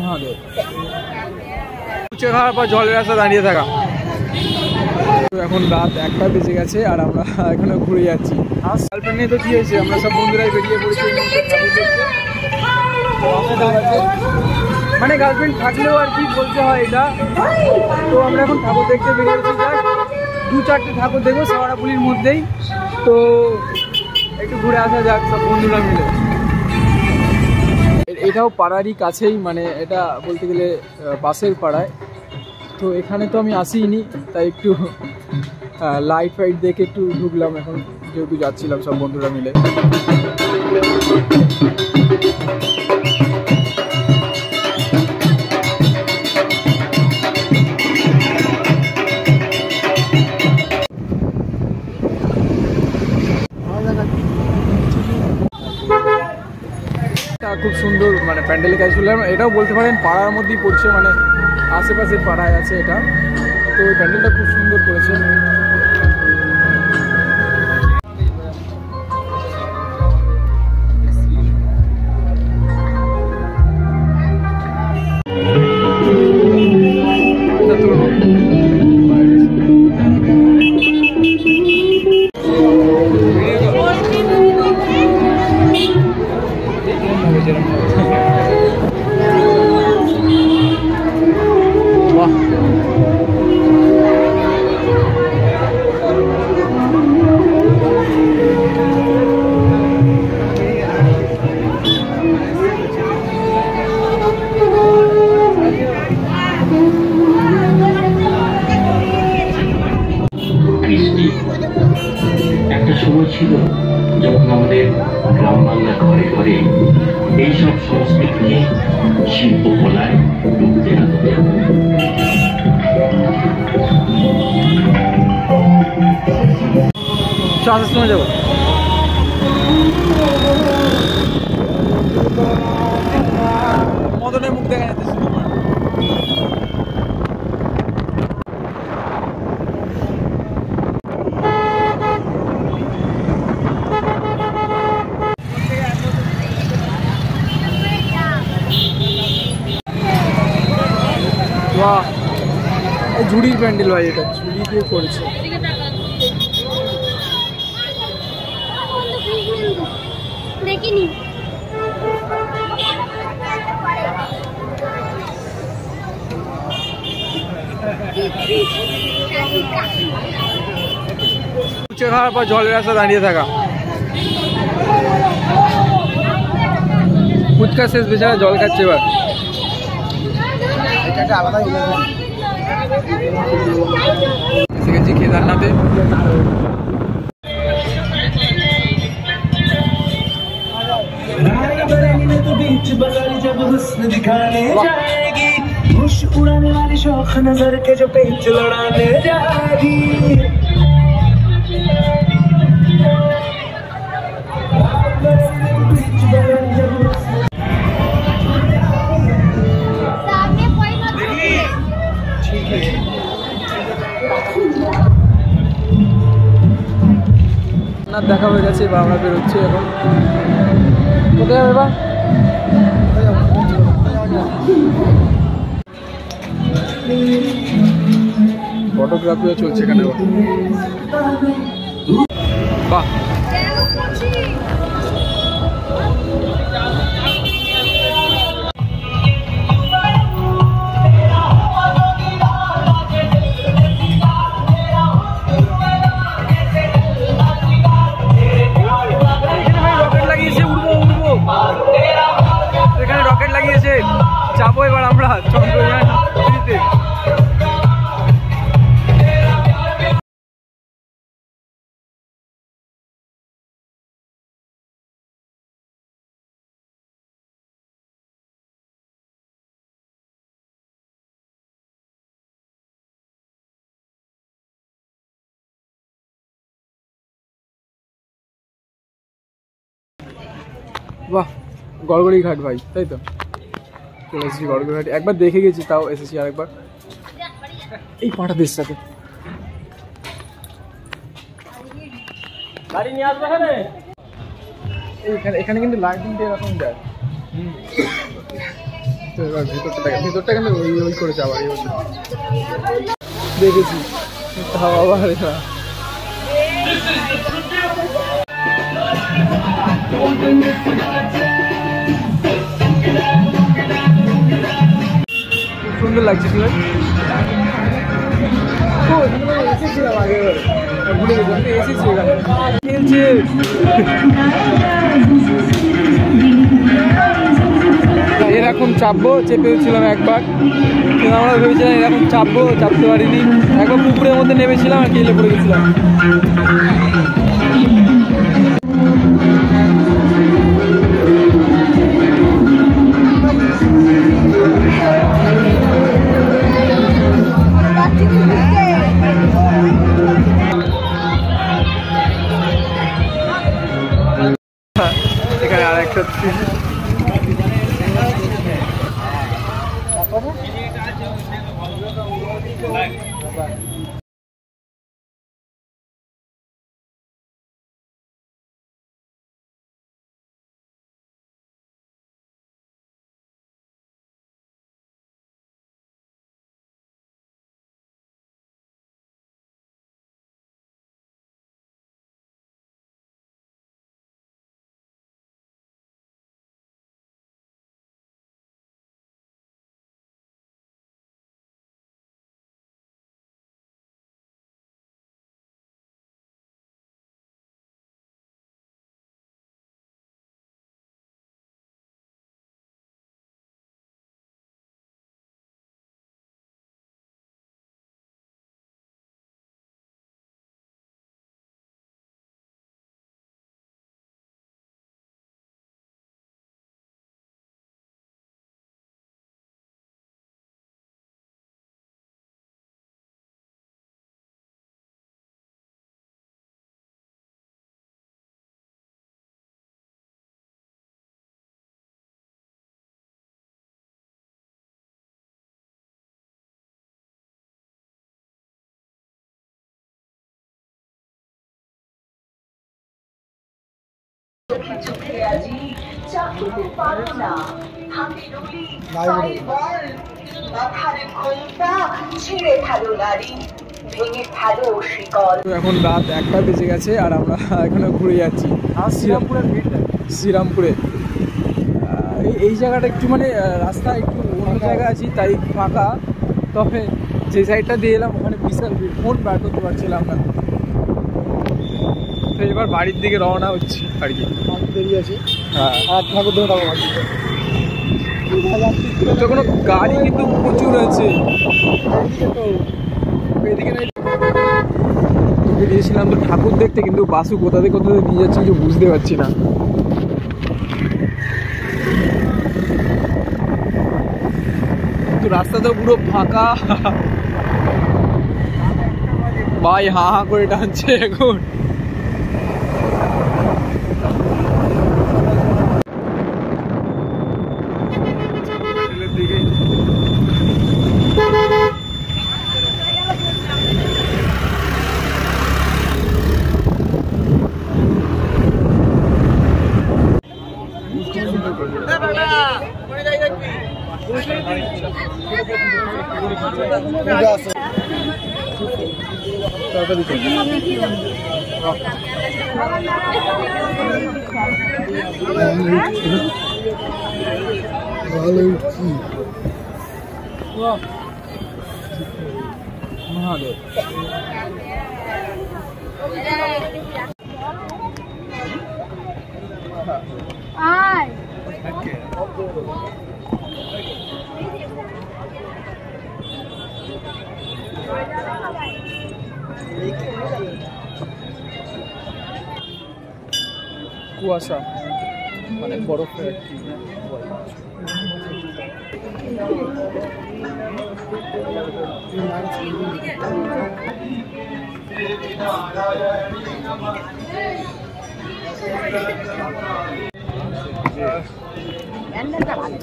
মহাদেব। উচ্চে খাওয়ার পর জলের রাস্তা দাঁড়িয়ে থাকা। এখন রাত 1টা বেজে গেছে আর আমরা এখানে ঘুরে যাচ্ছি। গার্লফ্রেন্ড নিয়ে তো কি হয়েছে, আমরা সব বন্ধুরাই বেরিয়ে পড়েছি মানে গার্লফ্রেন্ড থাকলেও আর কি বলতে হয় এটা। তো আমরা এখন ঠাকুর দেখতে বেরিয়েছি, জাস্ট 2-4টে ঠাকুর দেখবো শেওড়াফুলির মধ্যেই। তো একটু ঘুরে আসা যাক সব বন্ধুরা মিলে। এটাও পাড়ারই কাছেই, মানে এটা বলতে গেলে পাশের পাড়ায়। তো এখানে তো আমি আসিনি, তাই একটু লাইট ফাইট দেখে একটু ঢুকলাম এখন, যেহেতু যাচ্ছিলাম সব বন্ধুরা মিলে। খুব সুন্দর মানে প্যান্ডেলের কাজ ছিল, এটাও বলতে পারেন পাড়ার মধ্যেই পড়ছে, মানে আশেপাশের পাড়ায় আছে এটা। তো ওই প্যান্ডেলটা খুব সুন্দর করেছে। একটা সময় ছিল যখন আমাদের গ্রাম বাংলা ঘরে ঘরে এইসব সংস্কৃতিকে শিল্পকলায় ডুব দেওয়া হতো। সময় যাবো মদনের মুখ দেখা যাচ্ছে। ঝুড়ির প্যান্ডেল ভাই, এটা ঝুড়ি দিয়ে করেছে। দেখিনি উচ্চে খাওয়ার পর জলের রাস্তা দাঁড়িয়ে থাকা। ফুচকা শেষ, বেচারা জল খাচ্ছে এবার। এসে গেছি কেদারনাথে। उड़ाने वाली शौक नजर के जो पेच लड़ाने जाएगी। দেখা হয়ে গেছে, এবার আমরা বেরোচ্ছি। এখন কোথায় যাবে এবার? ফটোগ্রাফিও চলছে এখানে। বাহ, এখানে রকেট লাগিয়েছে, যাবো এবার আমরা চন্দ্রযান 3-তে। বাহ, গড়গড়ি ঘাট ভাই, তাই তো? চলে এসেছি গড়গড়ি ঘাট, একবার দেখে গেছি, তাও এসেছি আরেকবার এই পাটাদের সাথে। গাড়ি নিয়ে আসবে এখানে কিন্তু লাইটিংটা এরকম দেয়। তো এবার ভিতরটা দেখে, ভিতরটা কিন্তু ওই করেছে আবার এই বছর দেখেছি হাওয়া বাহারে না। সুন্দর লাগছে কি ভাই? এসেছিলাম আগে, ভুলে গেছিলাম এসেছি এখানে খেলছে। এরকম চাপবো, চেপেছিলাম একবার, কিন্তু আমরা ভেবেছিলাম এরকম চাপবো, চাপতে পারিনি। একবার পুকুরের মধ্যে নেমেছিলাম আর কেলে পড়ে গেছিলাম। এখানে আর একটা এখন রাত 1টা বেজে গেছে আর আমরা এখানে ঘুরে যাচ্ছি শ্রীরামপুরে। এই জায়গাটা একটু মানে রাস্তা একটু অন্য জায়গায় আছি তাই ফাঁকা, তবে যে সাইডটা দিয়ে এলাম ওখানে বিশাল ভিড়, ফোন বার করতে পারছিলাম না। তো এবার বাড়ির দিকে রওনা হচ্ছে আর কি, দেরি আছে। হ্যাঁ, ঠাকুর ধরে তো কোনো গাড়ি কিন্তু প্রচুর আছে এদিকে। দিয়েছিলাম তো ঠাকুর দেখতে, কিন্তু বাসু কোথা থেকে নিয়ে যাচ্ছে কিছু বুঝতে পারছি না। তো রাস্তা তো পুরো ফাঁকা, ভাই হা হা করে টানছে এখন। কুয়াশা মানে বরফের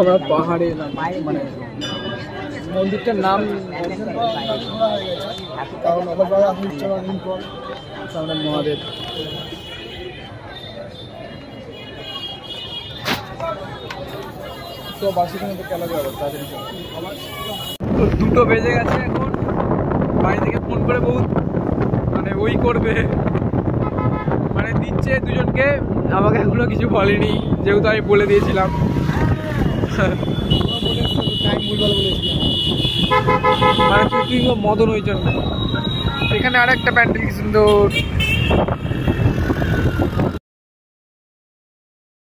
আমরা পাহাড়ে এলাম, মানে মন্দিরটার নাম মহাদেব। তো বাসে কোনো তো খেলা যাবে তাড়াতাড়ি চলো। তো 2টো বেজে গেছে এখন, বাড়ি থেকে ফোন করে বহুত মানে ওই করবে, মানে দিচ্ছে দুজনকে, আমাকে এখনো কিছু বলেনি যেহেতু আমি বলে দিয়েছিলাম। মানে তুই মদন ওই জন্য। এখানে আর একটা প্যান্ডেল কি সুন্দর।